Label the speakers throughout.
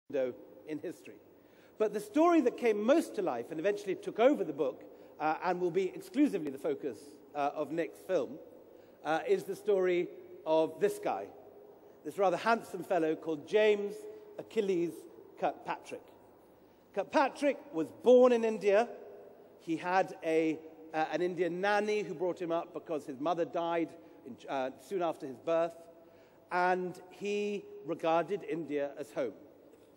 Speaker 1: window in history. But the story that came most to life and eventually took over the book and will be exclusively the focus of Nick's film is the story of this guy, this rather handsome fellow called James Achilles Kirkpatrick. Kirkpatrick was born in India. He had an Indian nanny who brought him up because his mother died soon after his birth, and he regarded India as home.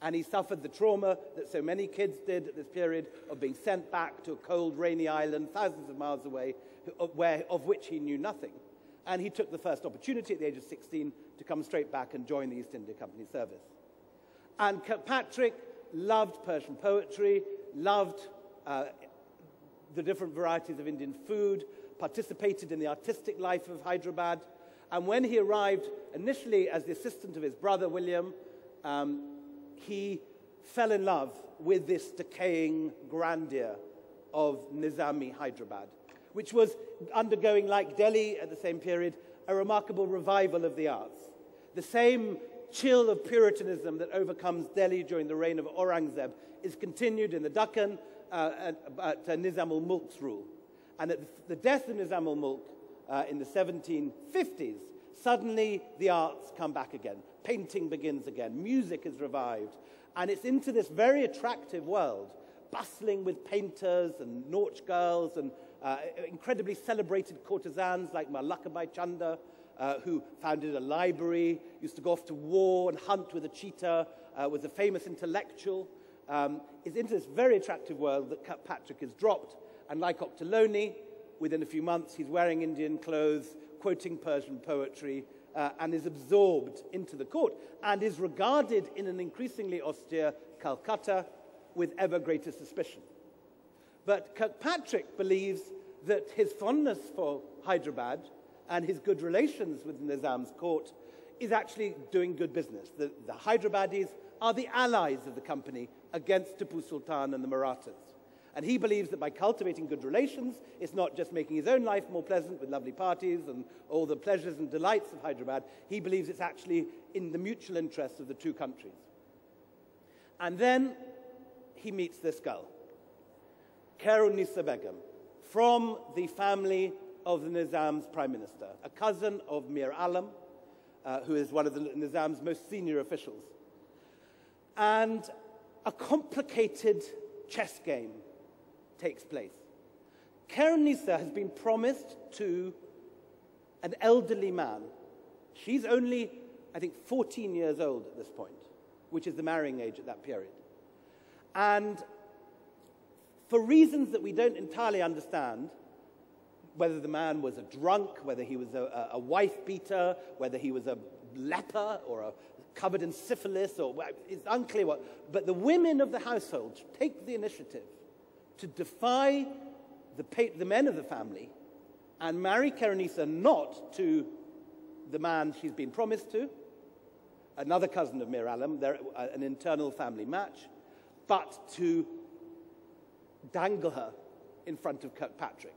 Speaker 1: And he suffered the trauma that so many kids did at this period of being sent back to a cold, rainy island thousands of miles away, of which he knew nothing. And he took the first opportunity at the age of 16 to come straight back and join the East India Company service. And Kirkpatrick loved Persian poetry, loved the different varieties of Indian food, participated in the artistic life of Hyderabad. And when he arrived initially as the assistant of his brother, William, he fell in love with this decaying grandeur of Nizami Hyderabad, which was undergoing, like Delhi at the same period, a remarkable revival of the arts. The same chill of Puritanism that overcomes Delhi during the reign of Aurangzeb is continued in the Deccan at Nizam-ul-Mulk's rule. And at the death of Nizam-ul-Mulk in the 1750s, suddenly the arts come back again. Painting begins again. Music is revived. And it's into this very attractive world, bustling with painters and nautch girls and incredibly celebrated courtesans like Malakabai Chanda, who founded a library, used to go off to war and hunt with a cheetah, was a famous intellectual. Is into this very attractive world that Kirkpatrick is dropped. And like Octoloni, within a few months, he's wearing Indian clothes, quoting Persian poetry, and is absorbed into the court, and is regarded in an increasingly austere Calcutta with ever greater suspicion. But Kirkpatrick believes that his fondness for Hyderabad and his good relations with Nizam's court is actually doing good business. The Hyderabadis are the allies of the company against Tipu Sultan and the Marathas. And he believes that by cultivating good relations, it's not just making his own life more pleasant with lovely parties and all the pleasures and delights of Hyderabad. He believes it's actually in the mutual interests of the two countries. And then he meets this girl, Khairun-Nisa Begum, from the family of the Nizam's prime minister, a cousin of Mir Alam, who is one of the Nizam's most senior officials. And a complicated chess game takes place. Khairun-Nisa has been promised to an elderly man. She's only, I think, 14 years old at this point, which is the marrying age at that period. And for reasons that we don't entirely understand, whether the man was a drunk, whether he was a wife-beater, whether he was a leper or covered in syphilis, or it's unclear what, but the women of the household take the initiative to defy the men of the family and marry Khairun-Nisa not to the man she's been promised to, another cousin of Mir Alam, they're an internal family match, but to dangle her in front of Kirkpatrick.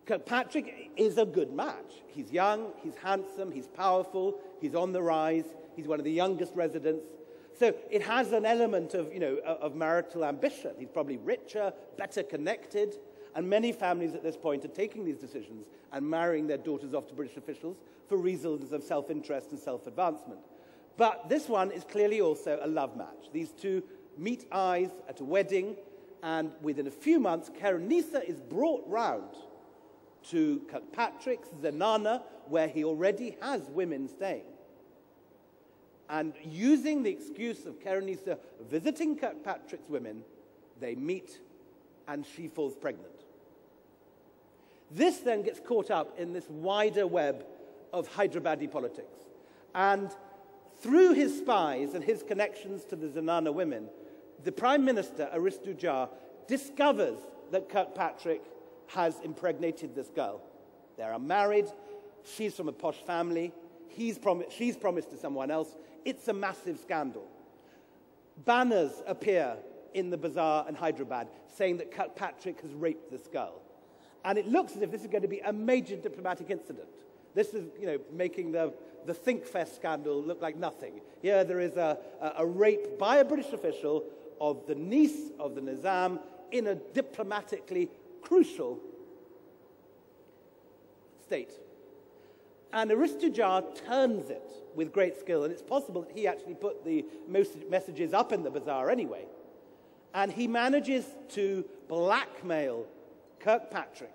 Speaker 1: Kirkpatrick is a good match. He's young, he's handsome, he's powerful, he's on the rise, he's one of the youngest residents. So it has an element of, of marital ambition. He's probably richer, better connected, and many families at this point are taking these decisions and marrying their daughters off to British officials for reasons of self-interest and self-advancement. But this one is clearly also a love match. These two meet eyes at a wedding, and within a few months, Khairun-Nisa is brought round to Kirkpatrick's Zenana, where he already has women staying. And using the excuse of Khairun-Nisa visiting Kirkpatrick's women, they meet and she falls pregnant. This then gets caught up in this wider web of Hyderabadi politics. And through his spies and his connections to the Zenana women, the Prime Minister, Aristujar, discovers that Kirkpatrick has impregnated this girl. They are married. She's from a posh family. She's promised to someone else. It's a massive scandal. Banners appear in the bazaar in Hyderabad saying that Kirkpatrick has raped this girl. And it looks as if this is going to be a major diplomatic incident. This is, making the ThinkFest scandal look like nothing. Here there is a rape by a British official of the niece of the Nizam in a diplomatically crucial state. And Aristujar turns it with great skill, and it's possible that he actually put the messages up in the bazaar anyway. And he manages to blackmail Kirkpatrick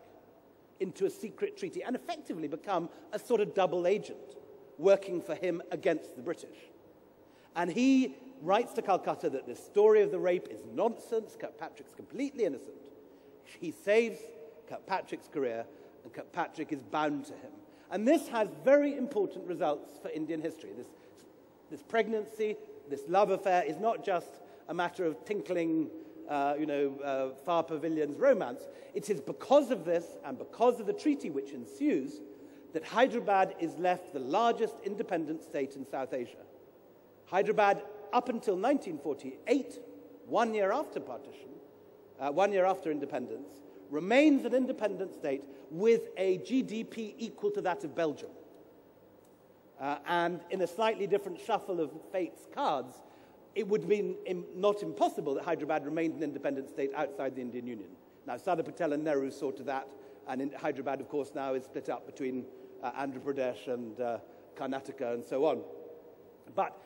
Speaker 1: into a secret treaty and effectively become a sort of double agent working for him against the British. And he writes to Calcutta that this story of the rape is nonsense. Kirkpatrick's completely innocent. He saves Kirkpatrick's career, and Kirkpatrick is bound to him. And this has very important results for Indian history. This pregnancy, this love affair is not just a matter of tinkling, far pavilions romance. It is because of this and because of the treaty which ensues that Hyderabad is left the largest independent state in South Asia. Hyderabad, up until 1948, 1 year after partition, 1 year after independence, remains an independent state with a GDP equal to that of Belgium. And in a slightly different shuffle of fate's cards, it would be not impossible that Hyderabad remained an independent state outside the Indian Union. Now, Sardar Patel and Nehru saw to that, and Hyderabad, of course, now is split up between Andhra Pradesh and Karnataka and so on. But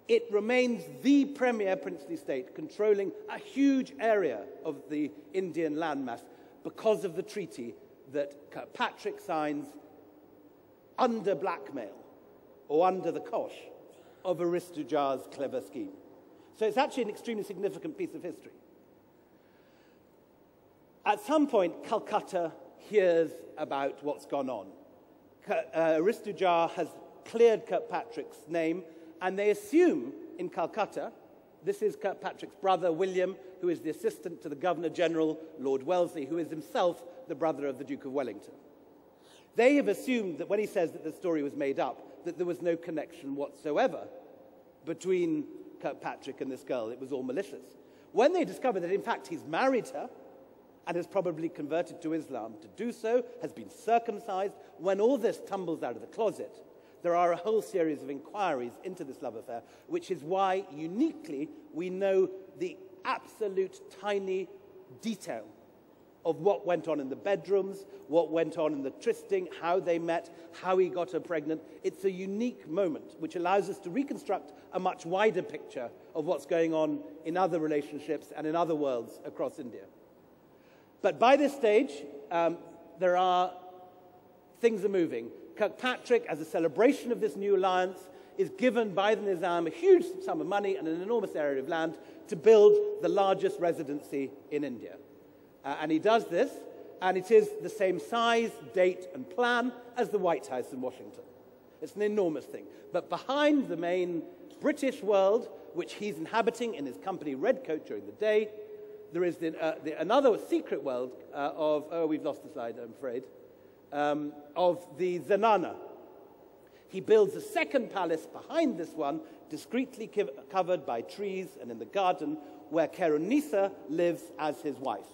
Speaker 1: it remains the premier princely state, controlling a huge area of the Indian landmass because of the treaty that Kirkpatrick signs under blackmail, or under the cosh, of Aristujar's clever scheme. So it's actually an extremely significant piece of history. At some point, Calcutta hears about what's gone on. Aristujar has cleared Kirkpatrick's name, and they assume in Calcutta, this is Kirkpatrick's brother, William, who is the assistant to the Governor-General, Lord Wellesley, who is himself the brother of the Duke of Wellington. They have assumed that when he says that the story was made up, that there was no connection whatsoever between Kirkpatrick and this girl. It was all malicious. When they discover that, in fact, he's married her and has probably converted to Islam to do so, has been circumcised, when all this tumbles out of the closet, there are a whole series of inquiries into this love affair, which is why, uniquely, we know the absolute tiny detail of what went on in the bedrooms, what went on in the trysting, how they met, how he got her pregnant. It's a unique moment which allows us to reconstruct a much wider picture of what's going on in other relationships and in other worlds across India. But by this stage, things are moving. Kirkpatrick, as a celebration of this new alliance, is given by the Nizam a huge sum of money and an enormous area of land to build the largest residency in India. And he does this, and it is the same size, date, and plan as the White House in Washington. It's an enormous thing. But behind the main British world, which he's inhabiting in his company Redcoat during the day, there is another secret world we've lost the slide, I'm afraid, of the Zanana. He builds a second palace behind this one, discreetly covered by trees and in the garden, where Kerunisa lives as his wife.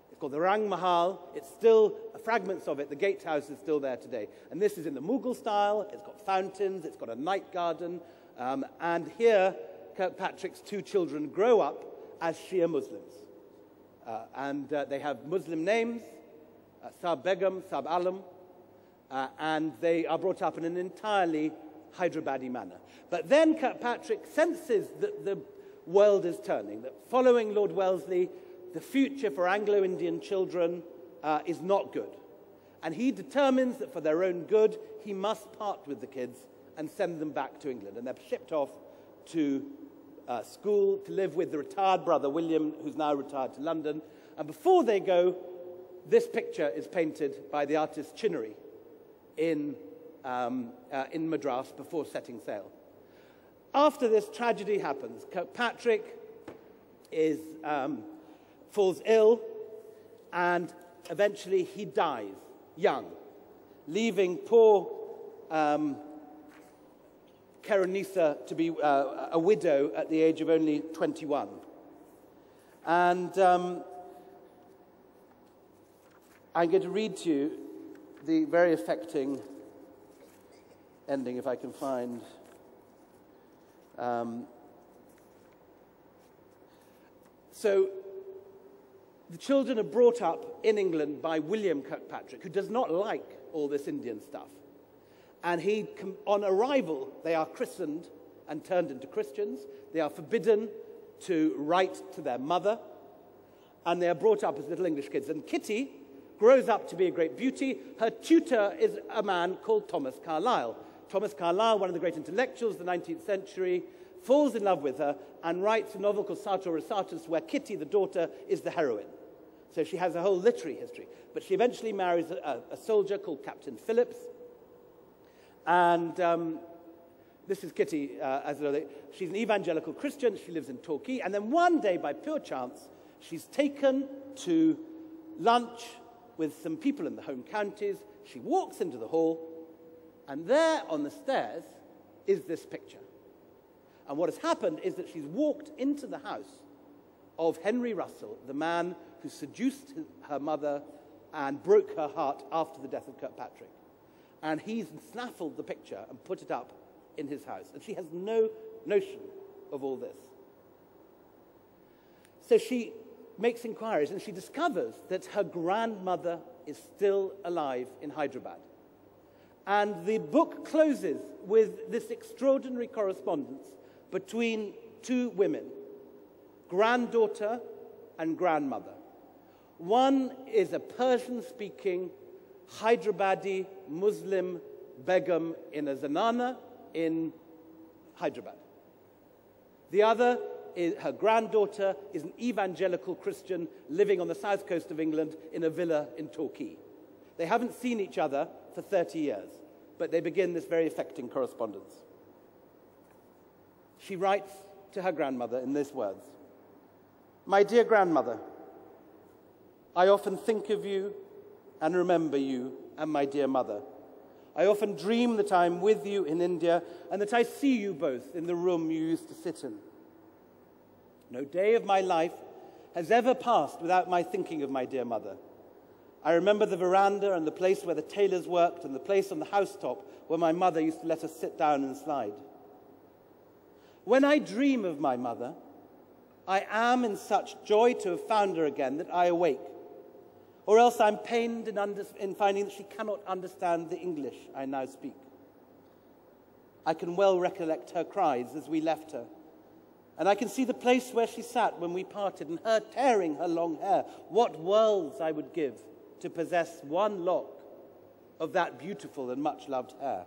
Speaker 1: It's called the Rang Mahal. It's still, fragments of it, the gatehouse is still there today. And this is in the Mughal style. It's got fountains, it's got a night garden. And here, Kirkpatrick's two children grow up as Shia Muslims. They have Muslim names, Sab Begum, Sab Alam, and they are brought up in an entirely Hyderabadi manner. But then Kirkpatrick senses that the world is turning, that following Lord Wellesley, the future for Anglo-Indian children is not good. And he determines that for their own good, he must part with the kids and send them back to England. And they're shipped off to school to live with the retired brother, William, who's now retired to London. And before they go, this picture is painted by the artist Chinnery in Madras before setting sail. After this tragedy happens, Kirkpatrick falls ill, and eventually he dies young, leaving poor Kerunisa to be a widow at the age of only 21. And I'm going to read to you the very affecting ending, if I can find... So the children are brought up in England by William Kirkpatrick, who does not like all this Indian stuff. And on arrival, they are christened and turned into Christians. They are forbidden to write to their mother. And they are brought up as little English kids. And Kitty grows up to be a great beauty. Her tutor is a man called Thomas Carlyle. Thomas Carlyle, one of the great intellectuals of the 19th century, falls in love with her and writes a novel called Sartor Resartus, where Kitty, the daughter, is the heroine. So she has a whole literary history. But she eventually marries a soldier called Captain Phillips. And this is Kitty. She's an evangelical Christian. She lives in Torquay. And then one day, by pure chance, she's taken to lunch with some people in the home counties. She walks into the hall, and there on the stairs is this picture. And what has happened is that she's walked into the house of Henry Russell, the man who seduced her mother and broke her heart after the death of Kirkpatrick. And he's snaffled the picture and put it up in his house. And she has no notion of all this. So she makes inquiries, and she discovers that her grandmother is still alive in Hyderabad. And the book closes with this extraordinary correspondence between two women, granddaughter and grandmother. One is a Persian-speaking Hyderabadi Muslim Begum in a zanana in Hyderabad. The other, her granddaughter, is an evangelical Christian living on the south coast of England in a villa in Torquay. They haven't seen each other for 30 years, but they begin this very affecting correspondence. She writes to her grandmother in these words: "My dear grandmother, I often think of you and remember you and my dear mother. I often dream that I am with you in India and that I see you both in the room you used to sit in. No day of my life has ever passed without my thinking of my dear mother. I remember the veranda and the place where the tailors worked and the place on the housetop where my mother used to let us sit down and slide. When I dream of my mother, I am in such joy to have found her again that I awake, or else I'm pained in finding that she cannot understand the English I now speak. I can well recollect her cries as we left her, and I can see the place where she sat when we parted, and her tearing her long hair. What worlds I would give to possess one lock of that beautiful and much-loved hair.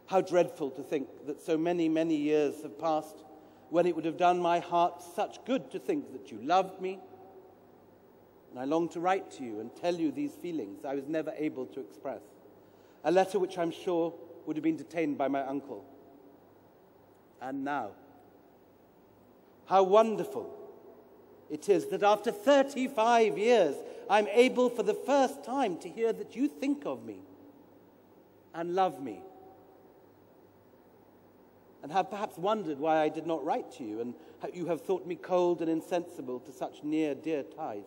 Speaker 1: How dreadful to think that so many, many years have passed when it would have done my heart such good to think that you loved me. And I long to write to you and tell you these feelings I was never able to express. A letter which I'm sure would have been detained by my uncle. And now, how wonderful it is that after 35 years, I'm able for the first time to hear that you think of me and love me, and have perhaps wondered why I did not write to you, and how you have thought me cold and insensible to such near, dear ties.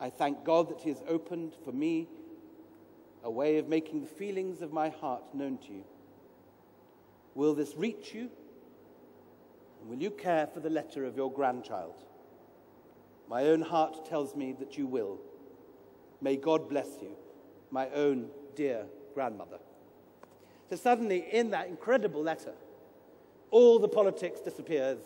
Speaker 1: I thank God that He has opened for me a way of making the feelings of my heart known to you. Will this reach you? And will you care for the letter of your grandchild? My own heart tells me that you will. May God bless you, my own dear grandmother." So suddenly, in that incredible letter, all the politics disappears,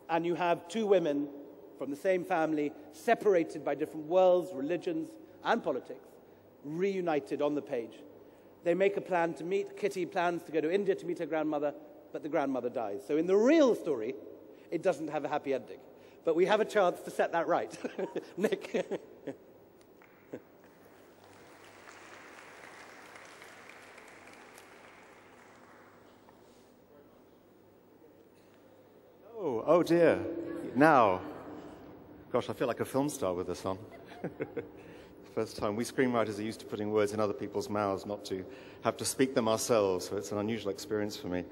Speaker 1: and you have two women from the same family, separated by different worlds, religions, and politics, reunited on the page. They make a plan to meet. Kitty plans to go to India to meet her grandmother, but the grandmother dies. So in the real story, it doesn't have a happy ending. But we have a chance to set that right. Nick.
Speaker 2: Oh dear. Now, gosh, I feel like a film star with this on. First time. We screenwriters are used to putting words in other people's mouths, not to have to speak them ourselves, so it's an unusual experience for me.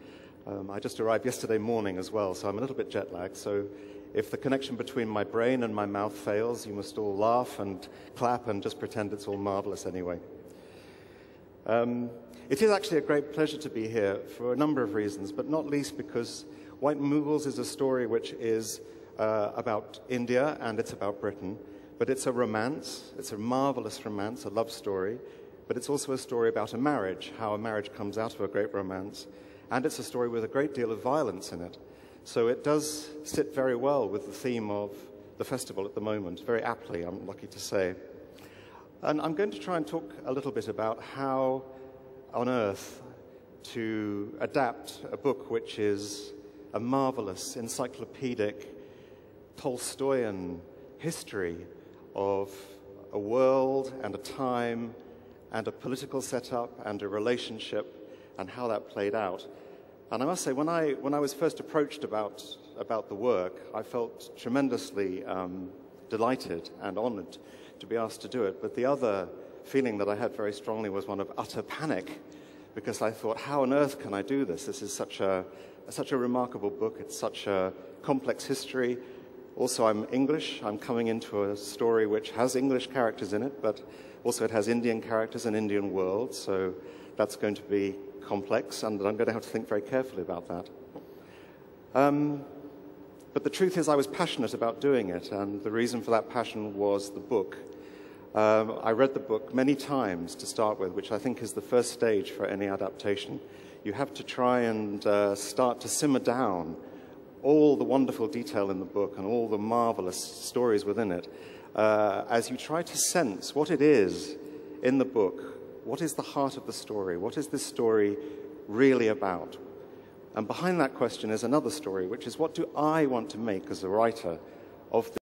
Speaker 2: I just arrived yesterday morning as well, so I'm a little bit jet lagged, so if the connection between my brain and my mouth fails, you must all laugh and clap and just pretend it's all marvelous anyway. It is actually a great pleasure to be here for a number of reasons, but not least because White Moghuls is a story which is about India and it's about Britain, but it's a romance, it's a marvelous romance, a love story, but it's also a story about a marriage, how a marriage comes out of a great romance, and it's a story with a great deal of violence in it. So it does sit very well with the theme of the festival at the moment, very aptly, I'm lucky to say. And I'm going to try and talk a little bit about how on earth to adapt a book which is a marvelous encyclopedic Tolstoyan history of a world and a time and a political setup and a relationship and how that played out. And I must say, when I was first approached about the work, I felt tremendously delighted and honored to be asked to do it. But the other feeling that I had very strongly was one of utter panic, because I thought, how on earth can I do this? This is such a remarkable book. It's such a complex history. Also, I'm English. I'm coming into a story which has English characters in it, but also it has Indian characters and Indian world, so that's going to be complex, and I'm going to have to think very carefully about that. But the truth is I was passionate about doing it, and the reason for that passion was the book. I read the book many times to start with, which I think is the first stage for any adaptation. You have to try and start to simmer down all the wonderful detail in the book and all the marvelous stories within it, as you try to sense what it is in the book. What is the heart of the story? What is this story really about? And behind that question is another story, which is, what do I want to make as a writer of this?